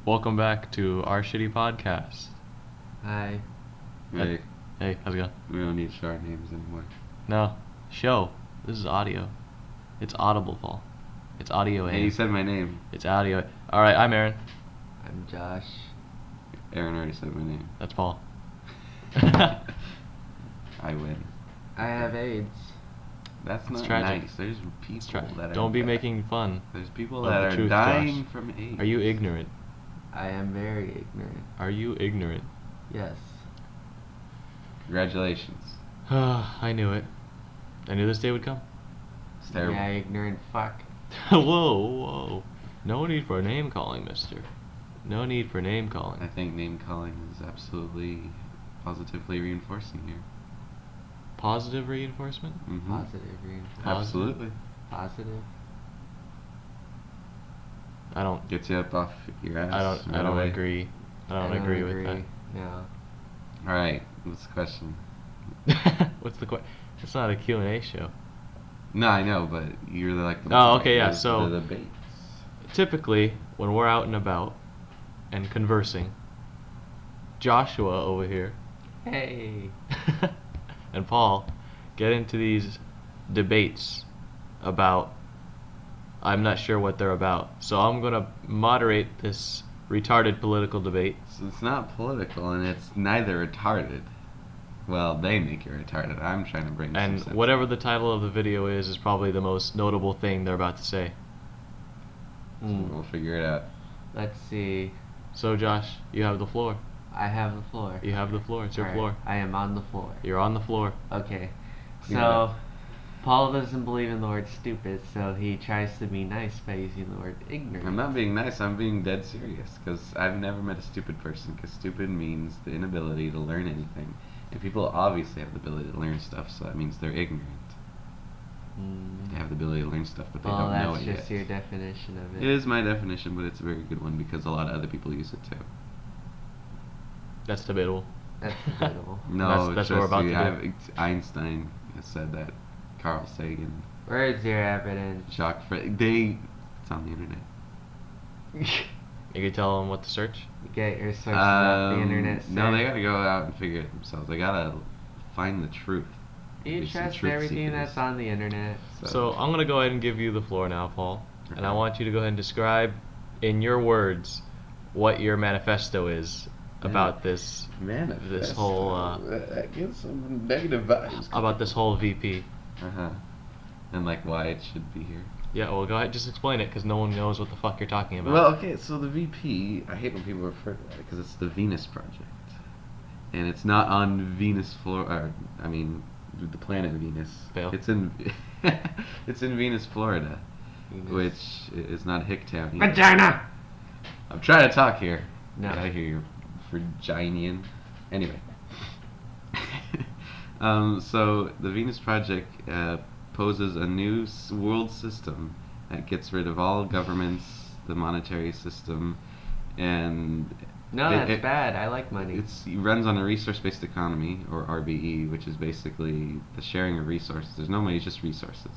Welcome back to our shitty podcast. Hi. Hey. Hey, how's it going? We don't need to show our names anymore. No. Show. This is audio. It's audible, Paul. It's audio. Hey, you said my name. It's audio. Alright, I'm Aaron. I'm Josh. Aaron already said my name. That's Paul. I win. I have AIDS. That's It's not tragic. nice. There's people that are... Don't be making fun. There's people of that the are truth, dying Josh. from AIDS. Are you ignorant? I am very ignorant. Are you ignorant? Yes. Congratulations. I knew it. I knew this day would come. It's terrible. Yeah, ignorant fuck. Whoa. No need for name calling, mister. No need for name calling. I think name calling is absolutely positively reinforcing here. Positive reinforcement? Mm-hmm. Positive reinforcement. Absolutely. Positive. I don't Gets you up off your ass. I don't agree. I don't agree with that. No. Alright, what's the question? What's the question? It's not a Q&A show. No, I know, but you're like the... Oh, okay, yeah, so- The debates. Typically, when we're out and about and conversing, Joshua over here Hey. and Paul get into these debates about, I'm not sure what they're about. So I'm going to moderate this retarded political debate. So it's not political, and it's neither retarded. Well, they make it retarded. I'm trying to bring some And sense. whatever the title of the video is probably the most notable thing they're about to say. We'll figure it out. Let's see. So Josh, you have the floor. I have the floor. You have the floor. It's your Alright, floor. I am on the floor. You're on the floor. Okay. Yeah. So, Paul doesn't believe in the word stupid, so he tries to be nice by using the word ignorant. I'm not being nice, I'm being dead serious, because I've never met a stupid person, because stupid means the inability to learn anything. And people obviously have the ability to learn stuff, so that means they're ignorant. They have the ability to learn stuff, but they Well, don't know that's it just yet. your definition of it. It is my definition, but it's a very good one, because a lot of other people use it too. That's debatable. That's debatable. No, That's what we're about to do. Einstein has said that. Carl Sagan, Where's your evidence? Jacques it's on the internet. You can tell them what to search. Get your sources off the internet. No, sir. they gotta go out and figure it themselves. They gotta find the truth. You Be some trust truth everything seekers. that's on the internet. So I'm going to go ahead and give you the floor now, Paul. And I Okay. want you to go ahead and describe, in your words, what your manifesto is about this Manifesto. whole, that gives some negative vibes. about this whole VP. And like why it should be here. Yeah, well, go ahead, just explain it, because no one knows what the fuck you're talking about. Well, okay, so the VP, I hate when people refer to that because it's the Venus Project, and it's not on Venus, the planet Venus. Fail. It's in, it's in Venus, Florida, Venus. which is not Hicktown. either. Vagina! I'm trying to talk here. No. I hear you, Virginian. Anyway. So the Venus Project poses a new world system that gets rid of all governments, the monetary system, and No, It- that's it- bad. I like money. it runs on a resource-based economy, or RBE, which is basically the sharing of resources. There's no money, it's just resources.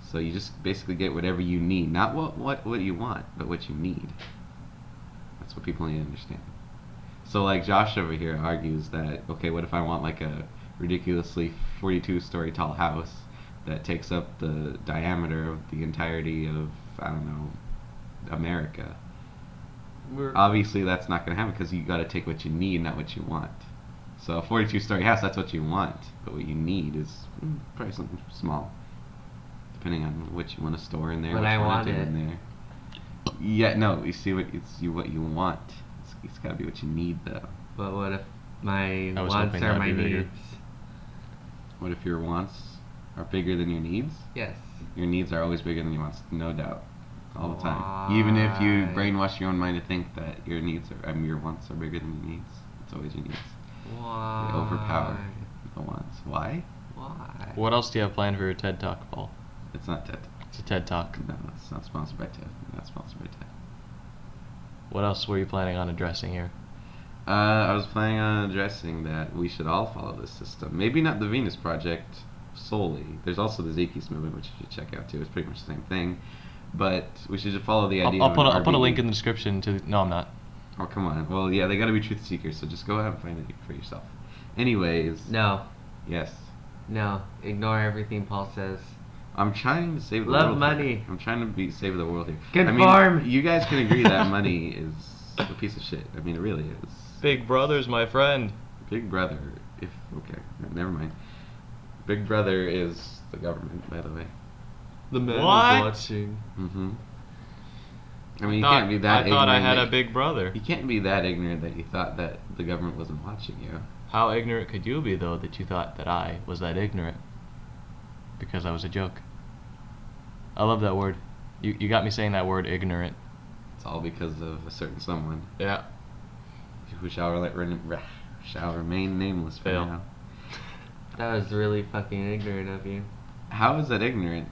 So you just basically get whatever you need, not what you want, but what you need. That's what people need to understand. So like Josh over here argues that, okay, what if I want like a ridiculously 42-story tall house that takes up the diameter of the entirety of, I don't know, America? Obviously that's not going to happen because you got to take what you need, not what you want. So a 42-story house, that's what you want, but what you need is probably something small, depending on what you want to store in there. But what I you wanna want do it. in there. Yeah, no, you see what you want. It's got to be what you need though. But what if my I was wants hoping are that'd my be bigger. needs? What if your wants are bigger than your needs? Yes. Your needs are always bigger than your wants, no doubt, all the time. Even if you Why? brainwash your own mind to think that your needs your wants are bigger than your needs, it's always your needs. Why? They overpower the wants. Why? Why? What else do you have planned for your TED Talk, Paul? It's not TED. It's a TED Talk. No, it's not sponsored by TED. Not sponsored by TED. What else were you planning on addressing here? I was planning on addressing that we should all follow this system. Maybe not the Venus Project solely. There's also the Zeki's movement, which you should check out too. It's pretty much the same thing. But we should just follow the I'll, idea. I'll put a, on I'll put a RBE. link in the description to. No, I'm not. Oh, come on. Well, yeah, they gotta be truth seekers, so just go out and find it for yourself. Anyways. No, Yes. no. Ignore everything Paul says. I'm trying to save the Love world. money. Here. I'm trying to save the world here. Conform. I mean, you guys can agree that money is a piece of shit. I mean, it really is. Big Brother's my friend. Big Brother. Okay, never mind. Big Brother is the government, by the way. The man What? is watching. Mm-hmm. I mean, you can't be that I thought I ignorant had a that- big brother. You can't be that ignorant that you thought that the government wasn't watching you. How ignorant could you be, though, that you thought that I was that ignorant? Because I was a joke. I love that word. You got me saying that word, ignorant. It's all because of a certain someone Yeah. who shall remain nameless for Fail. now. That was really fucking ignorant of you. How is that ignorant?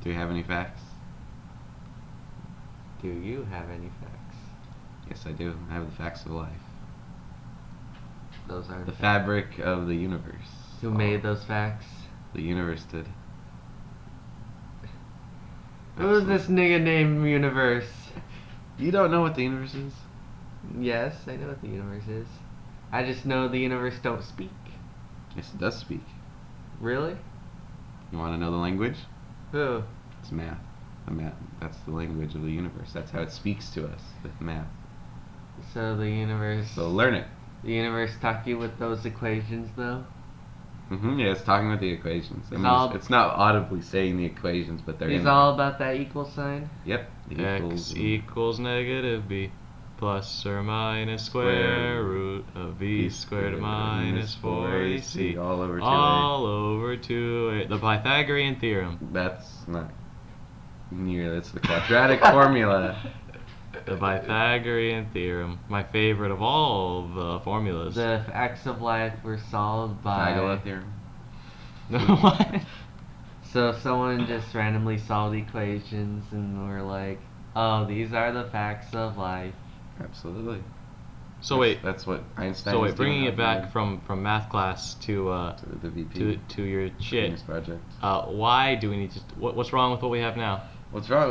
Do you have any facts? Do you have any facts? Yes, I do. I have the facts of life. Those are The fabric of the universe. Who made those facts? The universe did. Who's this nigga named Universe? You don't know what the universe is? Yes, I know what the universe is. I just know the universe don't speak. Yes, it does speak. Really? You want to know the language? Who? It's math. The math. That's the language of the universe. That's how it speaks to us with math. So the universe. So learn it. The universe taught you with those equations, though. Yeah, it's talking about the equations. I It's mean, all- it's not audibly saying the equations, but they're in It's there. all about that equal sign. Yep. The X equals negative b plus or minus square root of b squared minus 4ac all over 2a. all over 2a. The Pythagorean theorem. That's not near. That's the quadratic formula. The Pythagorean theorem. My favorite of all the formulas. The facts of life were solved Pythagoras by. theorem. What? So someone just randomly solved equations and were like, "Oh, these are the facts of life." Absolutely. So wait. That's what Einstein. So was wait, bringing doing it back from math class to to the VP to your shit. Genius project. Why do we need to? What's wrong with what we have now? What's wrong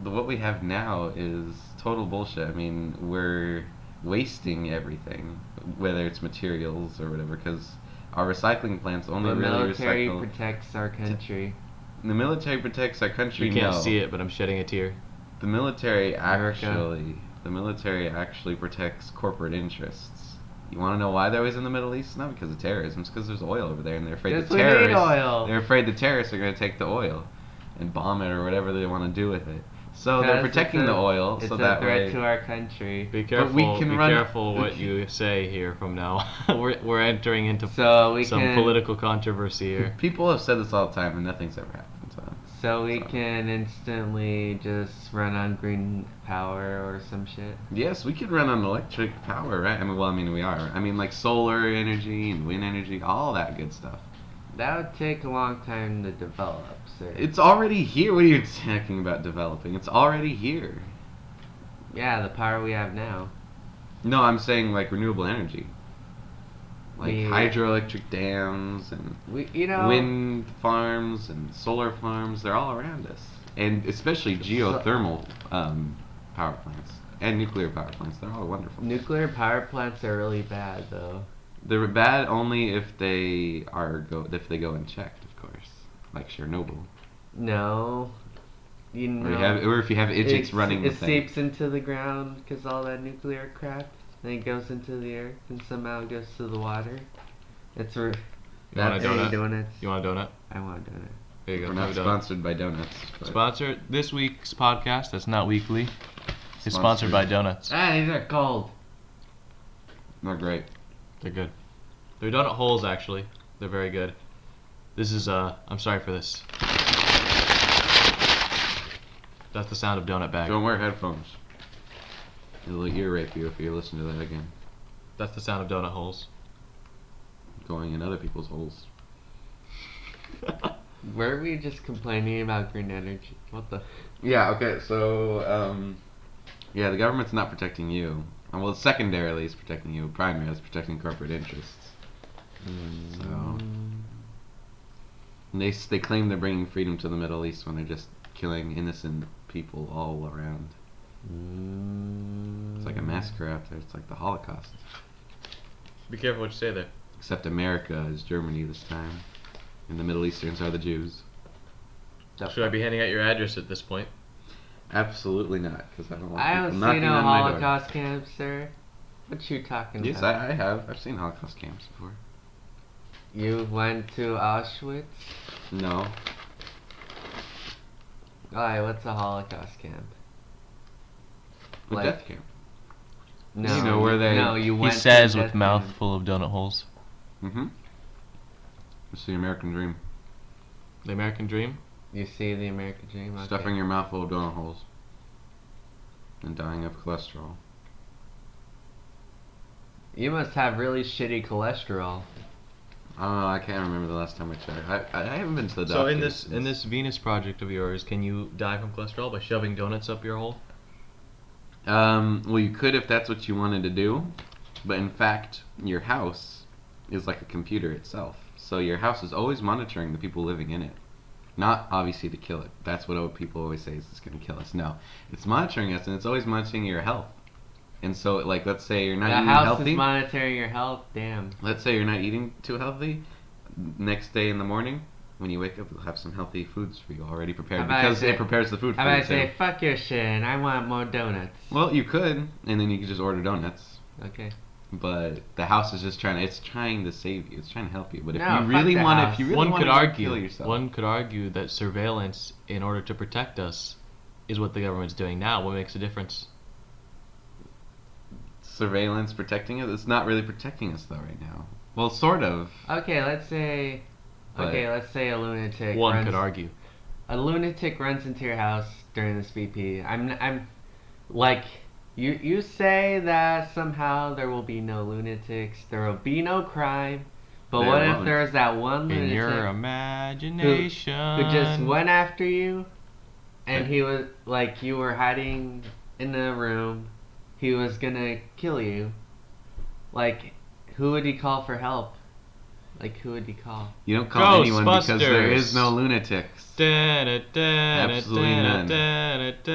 with what we have now is total bullshit. I mean, we're wasting everything, whether it's materials or whatever, because our recycling plants only The really military recycle. protects our country. The military protects our country. You can't no. see it, but I'm shedding a tear. The military America. actually protects corporate interests. You want to know why they're always in the Middle East? Not because of terrorism. It's because there's oil over there, and they're afraid Yes, the we need terrorists. oil. They're afraid the terrorists are going to take the oil and bomb it or whatever they want to do with it. So they're Because protecting it's the a- oil, It's so a that threat way. to our country. Be careful. we can be run- careful what you say here from now. we're entering into So we some can. political controversy here. People have said this all the time, and nothing's ever happened. So we So. can instantly just run on green power or some shit. Yes, we could run on electric power, right? I mean, we are. I mean, like solar energy and wind energy, all that good stuff. That would take a long time to develop, sir. It's already here. What are you talking about developing? It's already here. Yeah, the power we have now. No, I'm saying like renewable energy. Like Yeah. hydroelectric dams and We, wind farms and solar farms, they're all around us. And especially geothermal power plants and nuclear power plants, they're all wonderful. nuclear power plants are really bad, though. They're bad only if they go unchecked, of course, like Chernobyl. No, Or if you have idiots running the It thing. seeps into the ground because all that nuclear crap, then it goes into the earth and somehow it goes to the water. It's You want a that's donut? donuts. You want a donut? I want a donut. There you go. We're not have a donut. sponsored by donuts. but Sponsor this week's podcast. That's not weekly. Is sponsored by donuts. Ah, these are cold. They're great. They're good. They're donut holes, actually. They're very good. This is I'm sorry for this. That's the sound of donut bag. Don't wear headphones. It'll ear rape you if you listen to that again. That's the sound of donut holes. Going in other people's holes. Were we just complaining about green energy? What the? Yeah, okay, so, yeah, the government's not protecting you. Well, secondarily, it's protecting you. Primarily, it's protecting corporate interests. So, and they claim they're bringing freedom to the Middle East when they're just killing innocent people all around. It's like a massacre out there. It's like the Holocaust. Be careful what you say there. Except America is Germany this time, and the Middle Easterns are the Jews. Should I be handing out your address at this point? Absolutely not, because I don't want I people don't see knocking no on my door. Holocaust camps, sir. What you talking Yes, about? I have. I've seen Holocaust camps before. You went to Auschwitz? No. Alright, what's a Holocaust camp? A Like- death camp. No, You know where they- No, you He went. to says a with death mouth camp. full of donut holes. Mm-hmm. It's the American dream. The American dream? You see the American dream? Okay. Stuffing your mouth full of donut holes. And dying of cholesterol. You must have really shitty cholesterol. I can't remember the last time I checked. I haven't been to the doctor. So in since- this Venus project of yours, can you die from cholesterol by shoving donuts up your hole? Well, you could if that's what you wanted to do, but in fact, your house is like a computer itself. So your house is always monitoring the people living in it. Not obviously to kill it. That's what people always say is it's going to kill us. No, it's monitoring us, and it's always monitoring your health. And so, like, let's say you're not The eating house healthy. is monitoring your health. Damn. Let's say you're not eating too healthy. Next day in the morning, when you wake up, you'll have some healthy foods for you already prepared How about I because say- it prepares the food for How you. about I say, too. fuck your shit, and I want more donuts. Well, you could, and then you could just order donuts. Okay. But the house is just it's trying to save you. It's trying to help you. But if No, you fuck really the want, house. if you really One want could to argue. kill yourself, One could argue that surveillance, in order to protect us, is what the government's doing now. What makes a difference? surveillance protecting us. It's not really protecting us though right now. Well, sort of. Okay, let's say. But- Okay, let's say a lunatic. One runs, could argue. A lunatic runs into your house during this VP. I'm like. You say that somehow there will be no lunatics, there will be no crime, but There what if won't. there's that one In lunatic your imagination. who just went after you, and Okay. he was like you were hiding in a room, he was gonna kill you. Like, who would he call for help? Like, who would he call? You don't call anyone because there Ghostbusters. is no lunatics. Absolutely none. It's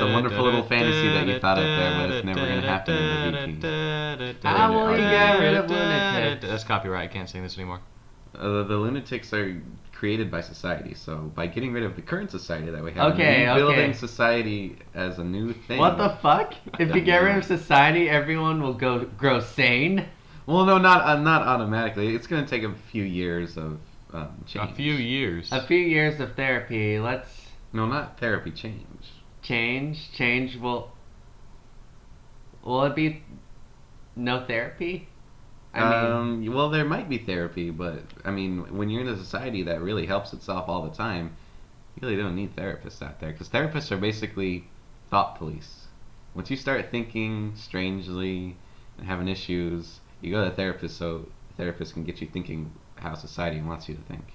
a wonderful little fantasy that you thought up there, but it's never gonna happen in the VP. How will you get rid of lunatics? That's copyright. I can't sing this anymore. The lunatics are created by society, so by getting rid of the current society that we have, Okay, and rebuilding okay. society as a new thing. What the fuck? If you get rid of society, everyone will grow sane? Well, no, not automatically. It's going to take a few years of change. A few years. A few years of therapy. Let's No, not therapy. Change. change. Change will it be no therapy? I mean, Well, there might be therapy, but I mean, when you're in a society that really helps itself all the time, you really don't need therapists out there because therapists are basically thought police. Once you start thinking strangely and having issues, you go to a therapist so the therapist can get you thinking how society wants you to think.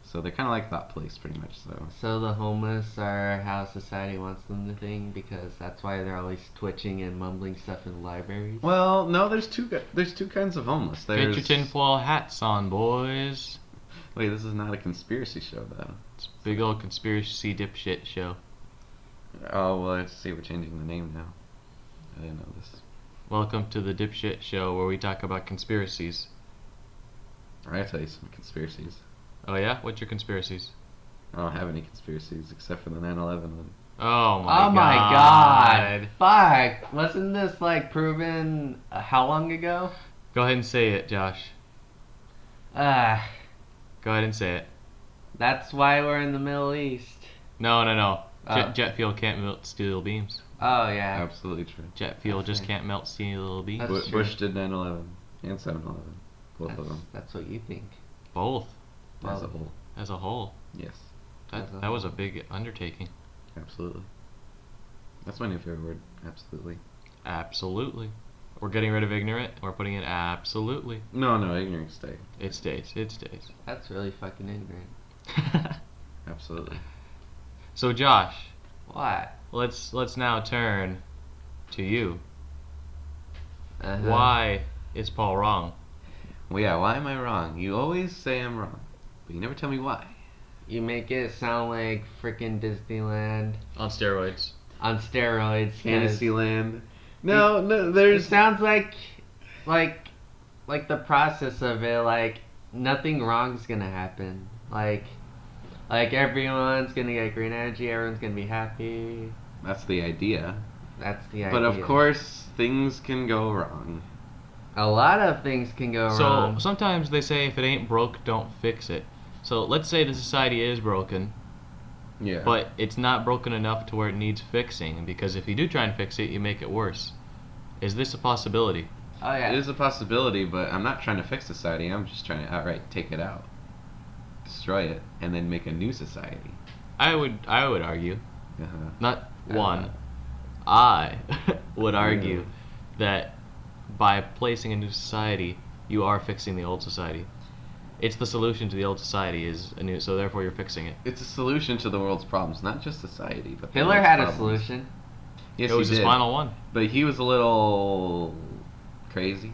So they're kind of like thought police, pretty much. so the homeless are how society wants them to think because that's why they're always twitching and mumbling stuff in libraries. Well, no, there's two kinds of homeless. Get your tinfoil hats on, boys. Wait, this is not a conspiracy show, though. It's a big old conspiracy dipshit show. Oh well, let's see. We're changing the name now. I didn't know this. Welcome to the dipshit show where we talk about conspiracies. Alright, I'll tell you some conspiracies. Oh yeah? What's your conspiracies? I don't have any conspiracies except for the 9/11 one. Oh my Oh my god. Fuck. Wasn't this like proven how long ago? Go ahead and say it, Josh. Ah, Go ahead and say it. that's why we're in the Middle East. No. Oh. Jet fuel can't melt steel beams. Oh yeah. Absolutely true. Jet fuel That's just right. can't melt steel beams. That's true. Bush did 9/11 and 7/11, both of them That's what you think. Both as a Well, whole. as a whole. Yes, That was a big undertaking. absolutely. That's my new favorite word. Absolutely. Absolutely. We're getting rid of ignorant. We're putting in absolutely. No, ignorance stay. It stays. It stays. That's really fucking ignorant. Absolutely. So Josh, What? let's now turn to you. Uh-huh. Why is Paul wrong? Well, yeah. Why am I wrong? You always say I'm wrong, but you never tell me why. You make it sound like freaking Disneyland On steroids. on steroids. 'Cause Fantasyland. No, it there's sounds like the process of it. Like nothing wrong's gonna happen. Like everyone's gonna get green energy. Everyone's gonna be happy. that's the idea. That's the idea. But of course, things can go wrong. a lot of things can go So wrong. sometimes they say if it ain't broke, don't fix it. So let's say the society is broken, Yeah. but it's not broken enough to where it needs fixing. Because if you do try and fix it, you make it worse. Is this a possibility? Oh yeah. It is a possibility, but I'm not trying to fix society. I'm just trying to outright take it out, destroy it, and then make a new society. I would argue, Uh-huh. not one. I would argue that by placing a new society, you are fixing the old society. It's the solution to the old society is a new, so therefore you're fixing it. It's a solution to the world's problems, not just society, but the Hitler world's had a problems. solution. Yes, It was he his did. final one. But he was a little crazy.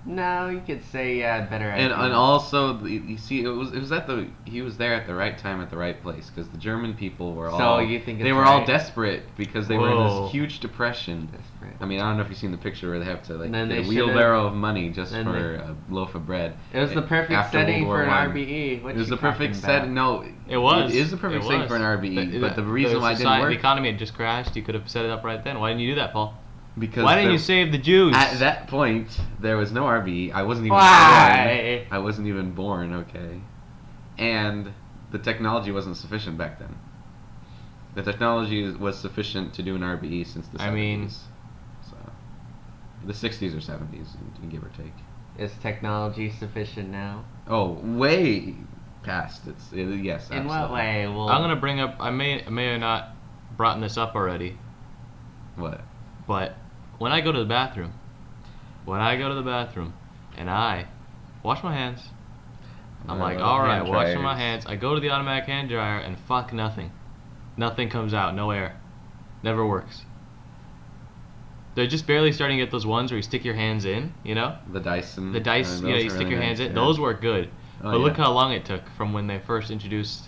No, you could say he had better And ideas. also you see he was there at the right time at the right place because the German people were So all you think they it's were all right? desperate because they were in Whoa. this huge depression. Desperate. I mean, I don't know if you've seen the picture where they have to like And then get a they wheelbarrow of money just then for they- a loaf of bread. It was the perfect after setting World for an War I. RBE. What It was you the perfect talking about? setting. No, It was. It is the perfect It setting was. for an RBE. But the reason why it didn't The work economy had just crashed. You could have set it up right then. Why didn't you do that, Paul? because Why didn't there- you save the Jews? At that point, there was no RBE. I wasn't even Why? born. I wasn't even born, okay? And the technology wasn't sufficient back then. The technology was sufficient to do an RBE since the 70s. I mean- So, the 60s or 70s, give or take. Is technology sufficient now? Oh, way past. Yes, In what absolutely. way? Well, I'm gonna bring up. I may have not brought this up already, What? but when I go to the bathroom, and I wash my hands, I'm like, all right, Hand washing my dryers. hands. I go to the automatic hand dryer, and fuck nothing. Nothing comes out. No air. Never works. They're just barely starting to get those ones where you stick your hands in, you know? The Dyson. The dice, those you are stick really your hands nice, in. yeah. Those work good. Oh, But look yeah. how long it took from when they first introduced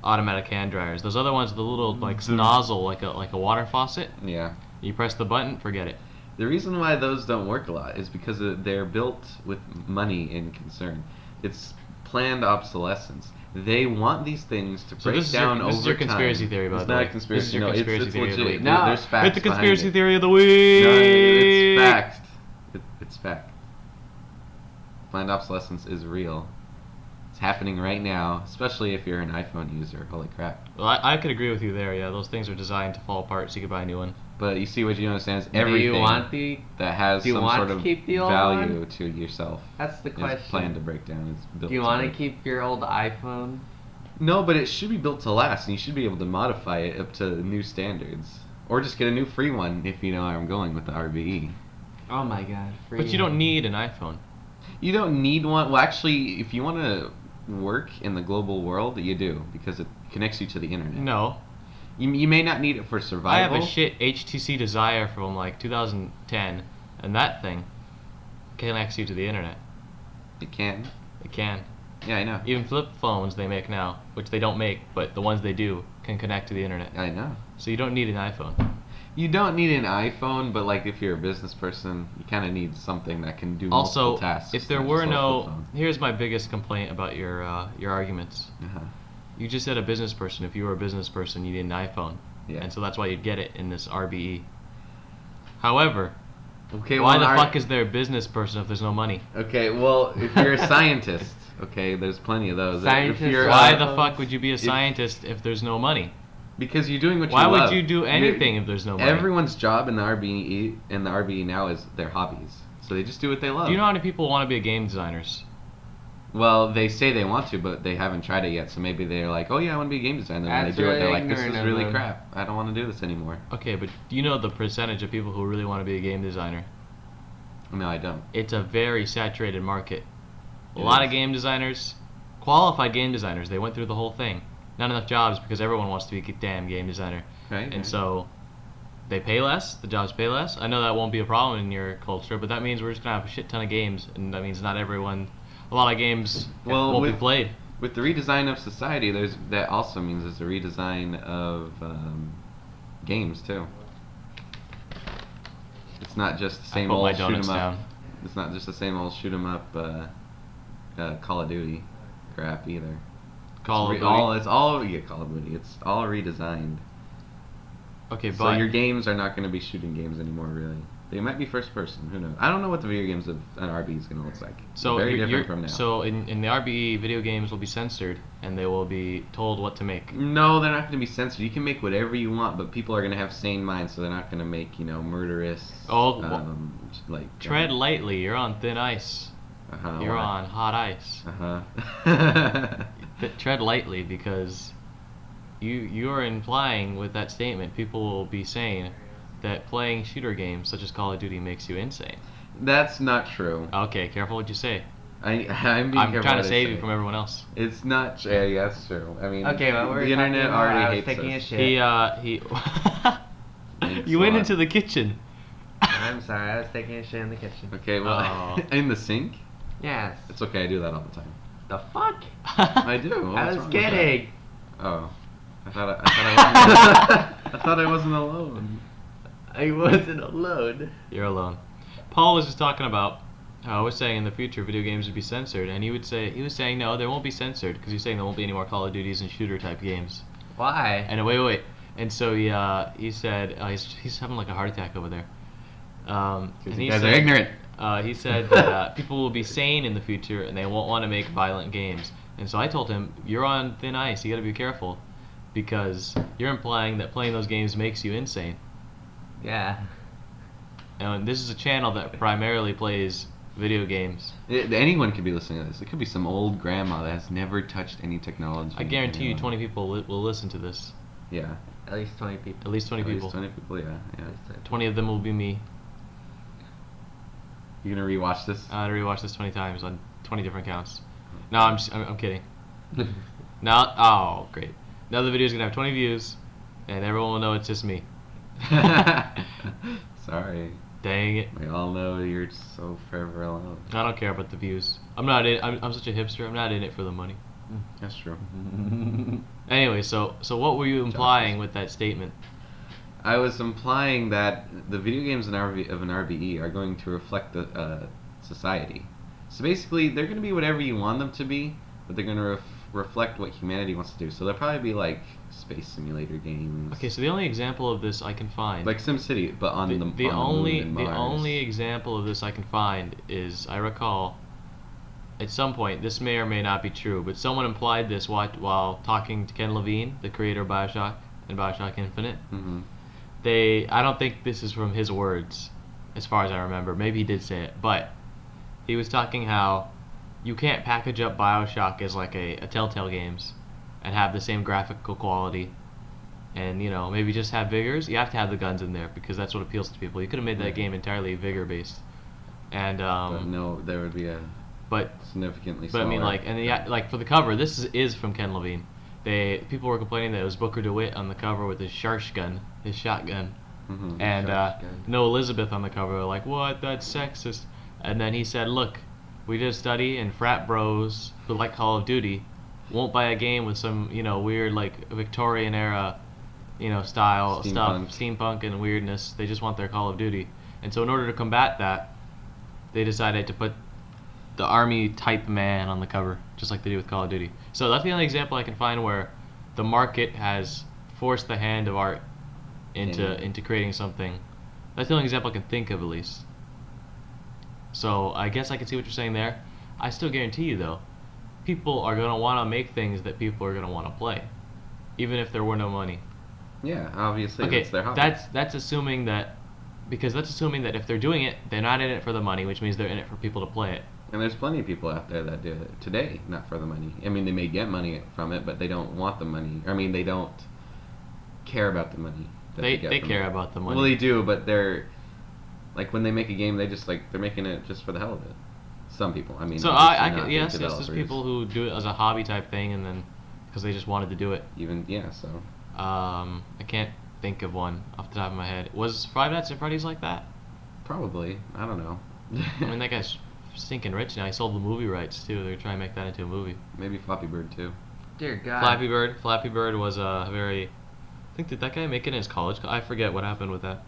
automatic hand dryers. Those other ones with the little like nozzle, like a water faucet. Yeah. You press the button, forget it. The reason why those don't work a lot is because they're built with money in concern. It's planned obsolescence. They want these things to So break this is your- down this over is your time. conspiracy theory, by It's the not way. a conspiracy. This is your no, conspiracy it's theory of the legit. week. No. There's facts It's the behind conspiracy it. theory of the week. No, it's fact. It's fact. Planned obsolescence is real. It's happening right now, especially if you're an iPhone user. Holy crap. Well, I could agree with you there. Yeah, those things are designed to fall apart, so you could buy a new one. But you see what you understand is do everything you want the? that has do you some want sort to of keep the old value one? to yourself That's the is question. planned to break down. It's built Do you want to break. keep your old iPhone? No, but it should be built to last, and you should be able to modify it up to new standards. Or just get a new free one if you know where I'm going with the RBE. Oh my God! Free But you don't need an iPhone. You don't need one. Well, actually, if you want to work in the global world, you do, because it connects you to the internet. No. You may not need it for I have survival. a shit HTC Desire from like 2010, and that thing connects you to the internet. It can. It can. Yeah, I know. Even flip phones they make now, which they don't make, but the ones they do can connect to the internet. I know. So you don't need an iPhone. You don't need an iPhone, but like if you're a business person, you kind of need something that can do Also, multiple tasks. if there not were just hold no, the phone. here's my biggest complaint about your arguments. Uh-huh. You just said a business person. If you were a business person, you need an iPhone, Yeah. and so that's why you'd get it in this RBE. However, Okay. why well, the our- fuck is there a business person if there's no money? Okay. Well, if you're a scientist, okay, there's plenty of those. Scientists If you're, Why uh, the fuck would you be a scientist if there's no money? Because you're doing what Why you love. would you do anything if there's no money? Everyone's job in the RBE now is their hobbies. So they just do what they love. Do you know how many people want to be game designers? Well, they say they want to, but they haven't tried it yet. So maybe they're like, "Oh yeah, I want to be a game designer." And when That's they do it, they're really like, "This ignorant is of really them. crap. I don't want to do this anymore." Okay, but do you know the percentage of people who really want to be a game designer? No, I don't. It's a very saturated market. A It lot is. of game designers, qualified game designers, they went through the whole thing. Not enough jobs because everyone wants to be a damn game designer. Right. And so they pay less, the jobs pay less. I know that won't be a problem in your culture, but that means we're just going to have a shit ton of games, and that means not everyone, a lot of games won't be played. with the redesign of society, that also means there's a redesign of games too. It's not just the I same put my old shoot 'em donuts up. down. It's not just the same old shoot 'em up Call of Duty crap either. Call of Duty. It's all Call of Duty. It's all redesigned. Okay, So but your games are not going to be shooting games anymore, really. They might be first person. Who knows? I don't know what the video games of an RB is going to look like. so Very you're- different from now. So in the RBE, video games will be censored and they will be told what to make. No, they're not going to be censored. You can make whatever you want, but people are going to have sane minds, so they're not going to make murderous. Oh, like Tread lightly. You're on thin ice. You're on hot ice. Tread lightly because you are implying with that statement people will be saying that playing shooter games such as Call of Duty makes you insane. That's not true. Okay, careful what you say. I'm being I'm careful trying to what I save say. you from everyone else. It's not. Yeah, that's true. I mean, Okay, what were the we talking internet about? already I was hates taking us. a shit. He Thanks you a went lot. into the kitchen. I'm sorry, I was taking a shit in the kitchen. Okay, well, Oh. in the sink. Yes. It's okay. I do that all the time. The fuck? I do. What's I was wrong with that? kidding. Oh, I thought I wasn't alone. I wasn't alone. You're alone. Paul was just talking about how I was saying in the future video games would be censored, and he was saying no, they won't be censored because he's saying there won't be any more Call of Duties and shooter type games. Why? And wait, and so he said he's having like a heart attack over there. And Because he you guys said, are ignorant. He said that people will be sane in the future and they won't want to make violent games. And so I told him, you're on thin ice. You got to be careful because you're implying that playing those games makes you insane. Yeah. And this is a channel that primarily plays video games. Anyone could be listening to this. It could be some old grandma that has never touched any technology. I guarantee you 20 people will listen to this. Yeah. At least 20 people. At least 20 At least people. 20 people. Yeah. At least 20. 20 of them will be me. You gonna rewatch this? I had to rewatch this 20 times on 20 different counts. No, I'm kidding. Now, oh, great. Now the video's gonna have 20 views, and everyone will know it's just me. Sorry. Dang it. We all know you're so forever alone. I don't care about the views. I'm such a hipster. I'm not in it for the money. That's true. Anyway, so what were you implying with that statement? I was implying that the video games of an RBE are going to reflect the society. So basically, they're going to be whatever you want them to be, but they're going to reflect what humanity wants to do. So they'll probably be like space simulator games. Okay, so the only example of this I can find, Like SimCity, but on the the on only the moon and the Mars. only example of this I can find is I recall at some point, this may or may not be true, but someone implied this while talking to Ken Levine, the creator of BioShock and BioShock Infinite. Mm-hmm. I don't think this is from his words, as far as I remember. Maybe he did say it, but he was talking how you can't package up BioShock as like a Telltale Games and have the same graphical quality and maybe just have vigors. You have to have the guns in there because that's what appeals to people. You could have made that game entirely vigor based, and But no, there would be a but significantly but I mean smaller. like for the cover, this is from Ken Levine. People were complaining that it was Booker DeWitt on the cover with his shotgun, Mhm. and Shotgun. no Elizabeth on the cover. Like, what? That's sexist. And then he said, look, we did a study, and frat bros who like Call of Duty won't buy a game with some weird like Victorian era style Steampunk. stuff, steampunk and weirdness. They just want their Call of Duty. And so in order to combat that, they decided to put the army type man on the cover, just like they do with Call of Duty. So that's the only example I can find where the market has forced the hand of art into creating something. That's the only example I can think of, at least. So I guess I can see what you're saying there. I still guarantee you, though, people are gonna want to make things that people are gonna want to play, even if there were no money. Yeah, obviously Okay, that's their hobby. that's assuming that, because that's assuming that if they're doing it, they're not in it for the money, which means they're in it for people to play it. And there's plenty of people out there that do it today, not for the money. I mean, they may get money from it, but they don't want the money. I mean, they don't care about the money. That They get from care it. about the money. Well, they do, but they're like when they make a game, they just they're making it just for the hell of it. Some people, I mean. So obviously not big yes, there's developers. people who do it as a hobby type thing, and then because they just wanted to do it. Even so. I can't think of one off the top of my head. Was Five Nights at Freddy's like that? Probably, I don't know. I mean, that guy's stinking rich now. He sold the movie rights too. They're trying to make that into a movie. Maybe Flappy Bird too. Dear God. Flappy Bird was a very. I think did that guy make it in his college? I forget what happened with that.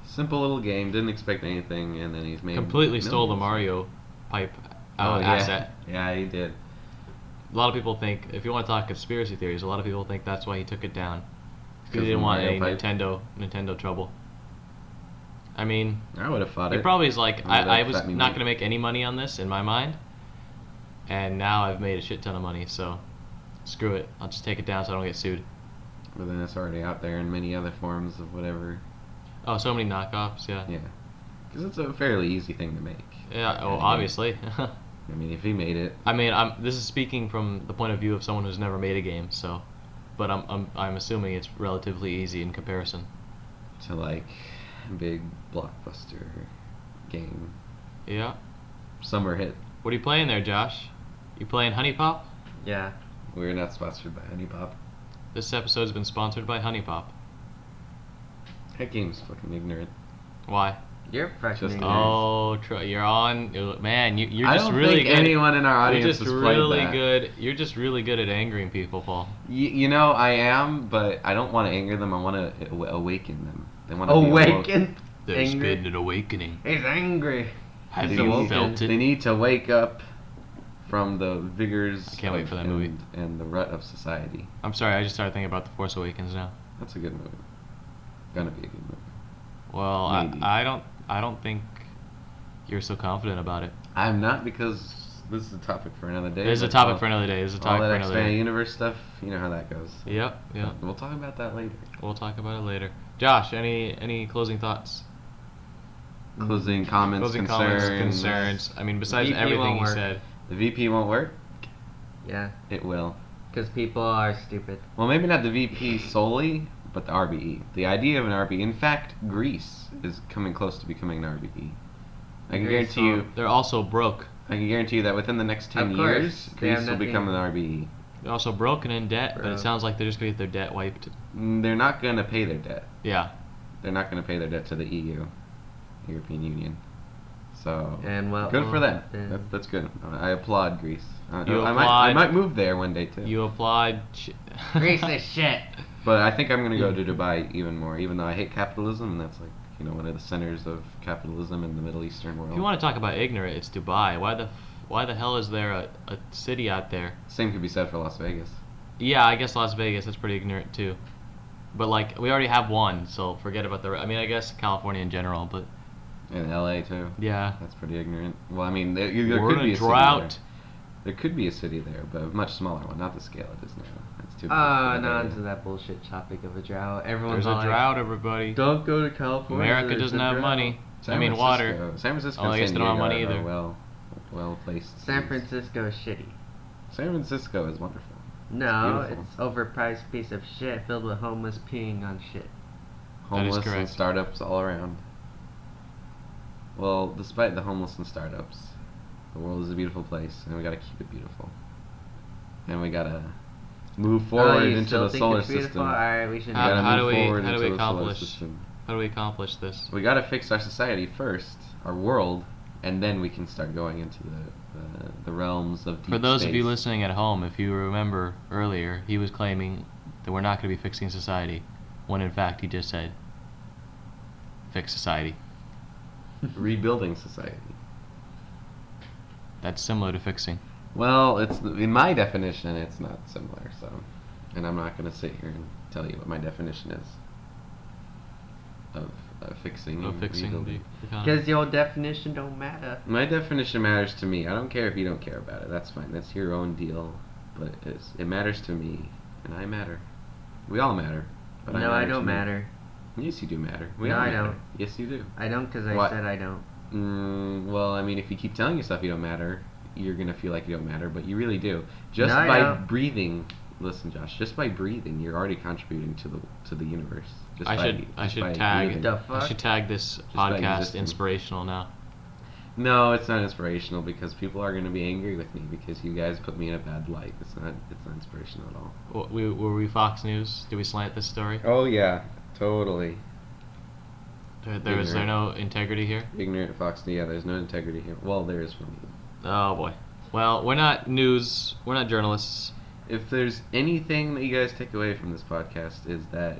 Simple little game. Didn't expect anything, and then he's made Completely stole the millions. Mario pipe Oh yeah. asset. Yeah, he did. A lot of people think, if you want to talk conspiracy theories, a lot of people think that's why he took it down. Because he of didn't want Mario any pipe? Nintendo trouble. I mean, I would have fought he it. probably is like, I would've I was let me not make- going to make any money on this in my mind, and now I've made a shit ton of money, so screw it. I'll just take it down so I don't get sued. But then it's already out there in many other forms of whatever. Oh, so many knockoffs, yeah. Yeah. Because it's a fairly easy thing to make. Yeah, oh, Yeah. obviously. I mean, if he made it, I mean, this is speaking from the point of view of someone who's never made a game, so, but I'm assuming it's relatively easy in comparison. to like big blockbuster game, Yeah. summer hit. What are you playing there, Josh? You playing Honey Pop? Yeah. We're not sponsored by Honey Pop. This episode's been sponsored by Honey Pop. That game's fucking ignorant. Why? You're fucking Just- ignorant. Oh, you're on. Man, you're I just don't really think good. anyone in our You're audience just has played really that. good. You're just really good at angering people, Paul. You know, I am, but I don't want to anger them. I want to awaken them. They want to be awoke. Awaken. There's Angry. been an awakening. He's angry. Have He's you awoken. felt They it? need to wake up from the vigors. I can't wait for that movie. and the rut of society. I'm sorry, I just started thinking about The Force Awakens now. That's a good movie. Gonna be a good movie. Well, Maybe. I don't think you're so confident about it. I'm not, because this is a topic for another day. There's a but topic all- for another day. There's a all topic that for another expanded day. universe stuff, you know how that goes. Yep, yep. We'll talk about that later. We'll talk about it later. Josh, any closing thoughts? Closing comments, Closing concerns. I mean, besides VP everything won't you work. said. The VP won't work. Yeah. It will. Because people are stupid. Well, maybe not the VP solely, but the RBE. The idea of an RBE. In fact, Greece is coming close to becoming an RBE. I can Greece guarantee you. They're also broke. I can guarantee you that within the next 10 Of course, years, they have Greece will become an nothing- RBE. They're also broken in debt, but it Bro. sounds like they're just gonna get their debt wiped. They're not going to pay their debt. Yeah. They're not going to pay their debt to the EU, European Union. So And what good will for them. happen? That's good. I applaud Greece. You I applaud- might move there one day too. You applied. Greece is shit. But I think I'm gonna go to Dubai even more, even though I hate capitalism, and that's like one of the centers of capitalism in the Middle Eastern world. If you want to talk about ignorant, it's Dubai. Why the hell is there a city out there? Same could be said for Las Vegas. Yeah, I guess Las Vegas is pretty ignorant too. But like we already have one, so forget about the. I mean, I guess California in general, but In LA too. yeah. That's pretty ignorant. Well, I mean, there We're could in be a a city drought. there. There could be a city there, but a much smaller one, not the scale it is now. That's too big. for No, that onto area. that bullshit topic of a drought. Everyone's There's a all drought, everybody. like, don't go to California. America there's doesn't a have drought." money. San water. Francisco- San Francisco Oh, I and guess San they don't have Diego money are either. well placed. San cities. Francisco is shitty. San Francisco is wonderful. No, beautiful. it's overpriced piece of shit filled with homeless peeing on shit. That is Homeless and correct. startups all around. Well, despite the homeless and startups, the world is a beautiful place, and we gotta keep it beautiful. And we gotta move forward you into still the think solar it's beautiful? system. Alright, we should. We gotta How do move we- forward how do into we the solar accomplish- system. How do we accomplish this? We gotta fix our society first, our world, and then we can start going into the realms of deep For those of you space. listening at home, if you remember earlier, he was claiming that we're not going to be fixing society, when in fact he just said, fix society. Rebuilding society. That's similar to fixing. Well, it's in my definition, it's not similar. So, and I'm not gonna sit here and tell you what my definition is of fixing. Of and fixing the rebuilding. economy. Because your definition don't matter. My definition matters to me. I don't care if you don't care about it. That's fine. That's your own deal. But it matters to me, and I matter. We all matter. But No, I matter to don't me. matter. Yes, you do matter. We No, all I matter. don't. Yes, you do. I don't because I What? said I don't. Well, I mean, if you keep telling yourself you don't matter, you're gonna feel like you don't matter, but you really do. Just No, I by don't. breathing, listen, Josh. Just by breathing, you're already contributing to the universe. Just I by- should just by tag breathing. The I fuck? should tag this by podcast existing. inspirational now. No, it's not inspirational because people are gonna be angry with me because you guys put me in a bad light. It's not inspirational at all. Were we Fox News? Did we slant this story? Oh yeah, totally. Is there no integrity here? Ignorant Fox. Yeah, there's no integrity here. Well, there is from you. Oh boy. Well, we're not news. We're not journalists. If there's anything that you guys take away from this podcast, is that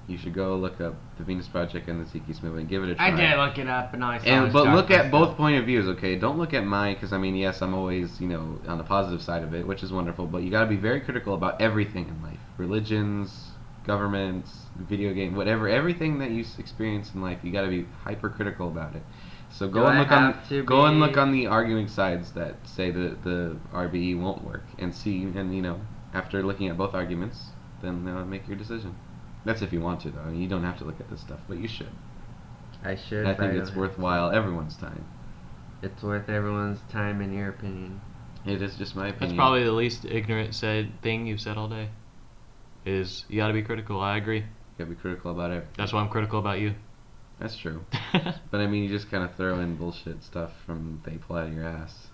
you should go look up the Venus Project and the Zeki's movement. Give it a try. I did look it up, and I saw. And it's but dark look at and both stuff. point of views, okay? Don't look at mine, because I mean, yes, I'm always, on the positive side of it, which is wonderful. But you got to be very critical about everything in life: religions, governments, video game, whatever. Everything that you experience in life, you got to be hypercritical about it. So go Do and I look on have to go and be- look on the arguing sides that say that the RBE won't work, and see, and after looking at both arguments, then make your decision. That's if you want to, though. I mean, you don't have to look at this stuff, but you should. I should. And I but think don't it's have worthwhile everyone's time. to. It's worth everyone's time, in your opinion. It is just my opinion. That's probably the least ignorant thing you've said all day. Is you got to be critical. I agree. You gotta be critical about it. That's why I'm critical about you. That's true. But I mean, you just kind of throw in bullshit stuff from they pull out of your ass.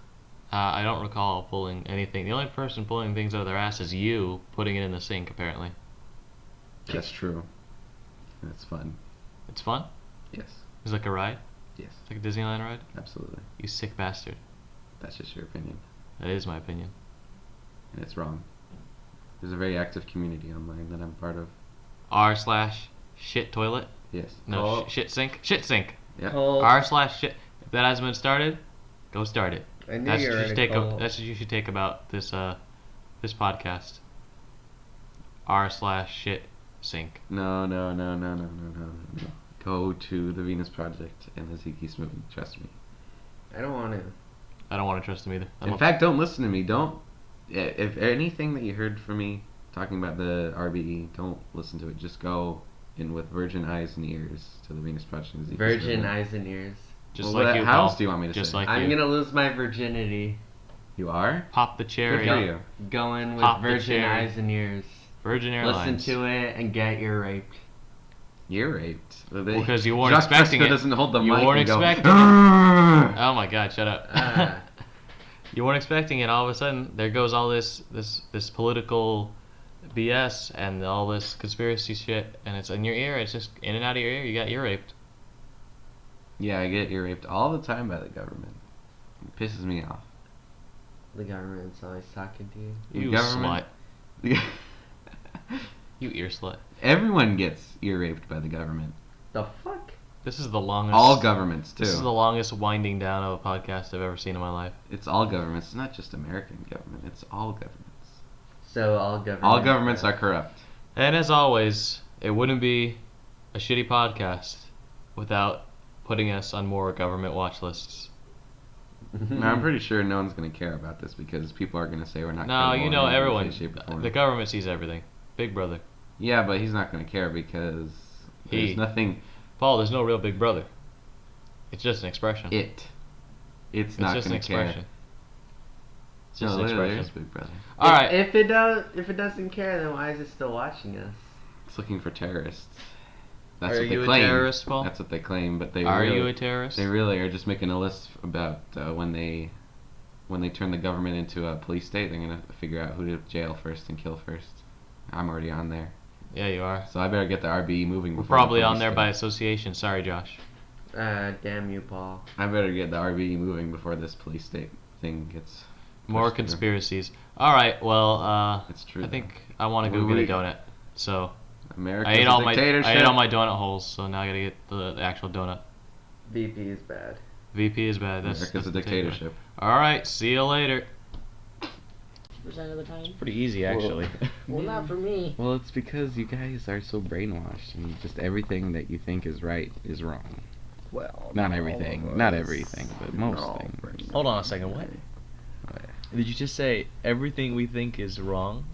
I don't recall pulling anything. The only person pulling things out of their ass is you putting it in the sink, apparently. That's true. That's fun. It's fun? Yes. It's like a ride? Yes. It's like a Disneyland ride? Absolutely. You sick bastard. That's just your opinion, That is my opinion. and it's wrong. There's a very active community online that I'm part of. r/shit toilet? Yes. No, Oh. shit sink? Shit sink. Yeah. Cole, r/shit. If that hasn't been started, go start it. I knew That's you what were you should gonna take. call. That's what you should take about this this podcast. r/shit sink. No. Go to the Venus Project and the Zeki's movement. Trust me. I don't want to. I don't want to trust him either. In fact, don't listen to me. Don't. If anything that you heard from me talking about the RBE, don't listen to it. Just go in with virgin eyes and ears to the Venus Project. And Zeki's Virgin movement. eyes and ears. just Well, like you, how Paul. else do you want me to Just say? like I'm you. gonna lose my virginity. You are? Pop the Good cherry. for you. Going with Pop the virgin cherry. eyes and ears. Virgin Airlines. Listen to it and get your raped. You're raped. Well, Because you weren't Jacques expecting Fresco it. doesn't hold the You mic weren't and go, expecting it. "Arrgh!" Oh my God! Shut up. Ah. You weren't expecting it. All of a sudden, there goes all this political BS and all this conspiracy shit, and it's in your ear. It's just in and out of your ear. You got ear raped. Yeah, I get ear raped all the time by the government. It pisses me off. The government's always talking to you. The You government- slut. You ear slut. Everyone gets ear raped by the government. The fuck? This is the longest. All governments, too. This is the longest winding down of a podcast I've ever seen in my life. It's all governments. It's not just American government. It's all governments. So all governments. All governments are corrupt. And as always, it wouldn't be a shitty podcast without putting us on more government watch lists. Now, I'm pretty sure no one's going to care about this because people are going to say we're not No, credible you know in any way, everyone. shape, or form. The government sees everything. Big Brother. Yeah, but he's not going to care because He- there's nothing. Paul, there's no real Big Brother. It's just an expression. It's It's not just an going to care. expression. It's just No, an there's expression. Big Brother. All right. If it doesn't care, then why is it still watching us? It's looking for terrorists. That's Are what they you a claim. terrorist, Paul? That's what they claim, but they Are really, you a terrorist? They really are just making a list about when they turn the government into a police state. They're gonna figure out who to jail first and kill first. I'm already on there, Yeah, you are. so I better get the RBE moving. We're before probably the on police there state. by association. Sorry, Josh. Damn you, Paul. I better get the RBE moving before this police state thing gets More pushed through. conspiracies. All right. Well, It's true. I think I want to go We- get a donut. So America's I ate a all my dictatorship. donut holes. So now I gotta get the actual donut. BP is bad. VP is bad. That's America's a the takeaway. dictatorship. All right. See you later. Percent of the time. Pretty easy, actually. Well, not for me. Well, it's because you guys are so brainwashed, and just everything that you think is right is wrong. Well, Not everything, not everything, but most things. Hold on a second. What? Did you just say everything we think is wrong